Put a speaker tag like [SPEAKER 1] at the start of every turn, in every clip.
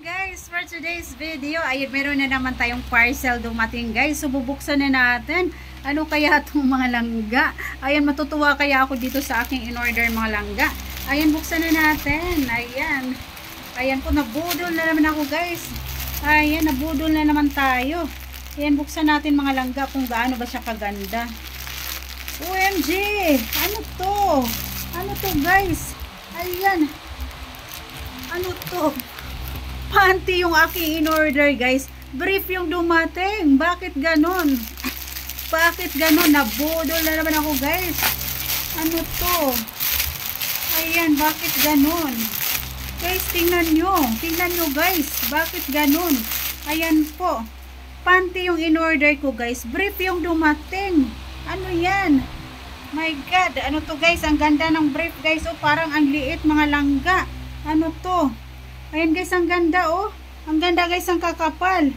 [SPEAKER 1] Guys, for today's video, ayun, meron na naman tayong parcel dumating guys. So bubuksan na natin. Ano kaya itong mga langga? Ayan, matutuwa kaya ako dito sa aking in-order mga langga. Ayan, buksan na natin. Ayan. Ayan po, nabudol na naman ako guys. Ayan, nabudol na naman tayo. Ayan, buksan natin mga langga kung gaano ba siya kaganda. OMG! Ano to? Ano to guys? Ayan. Ano to? Panty yung aking in-order guys. Brief yung dumating. Bakit ganon? Bakit ganon? Nabudol na naman ako guys. Ano to? Ayan, bakit ganon? Guys, tingnan nyo. Tingnan nyo guys. Bakit ganon? Ayan po. Panty yung in-order ko guys. Brief yung dumating. Ano yan? My God. Ano to guys? Ang ganda ng brief guys. Oh, parang ang liit mga langga. Ano to? Ayan guys, ang ganda oh. Ang ganda guys, ang kakapal.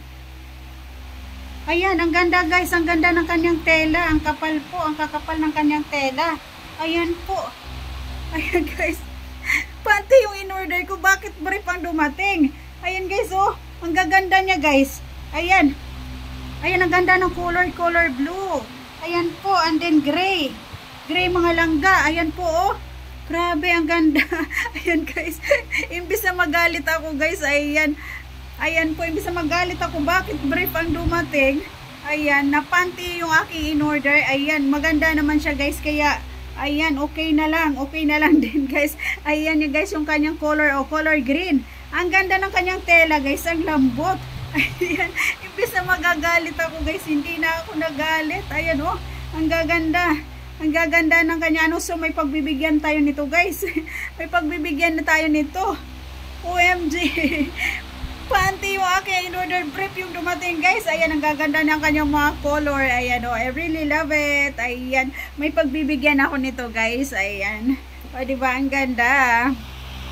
[SPEAKER 1] Ayan, ang ganda guys, ang ganda ng kanyang tela. Ang kapal po, ang kakapal ng kanyang tela. Ayan po. Ayan guys. Panty yung in-order ko. Bakit brief ang dumating? Ayan guys oh. Ang gaganda niya guys. Ayan. Ayan, ang ganda ng color blue. Ayan po, and then gray. Gray mga langga. Ayan po oh. Grabe, ang ganda. Ayan guys. Imbis na magalit ako guys. Ayan. Ayan po. Imbis na magalit ako. Bakit brief ang dumating? Ayan. Napanty yung aking in-order. Ayan. Maganda naman siya guys. Kaya, ayan. Okay na lang. Okay na lang din guys. Ayan yung guys. Yung kanyang color. O, color green. Ang ganda ng kanyang tela guys. Ang lambot. Ayan. Imbis na magagalit ako guys. Hindi na ako nagalit. Ayan o. Ang gaganda. Ang gaganda ng kanya. Ano, so may pagbibigyan tayo nito guys. May pagbibigyan na tayo nito. OMG. Panty yung aking in-order brief yung dumating guys. Ayan, ang gaganda ng kanyang mga color. Ayan o, I really love it. Ayan, may pagbibigyan ako nito guys. Ayan. O, diba, ang ganda.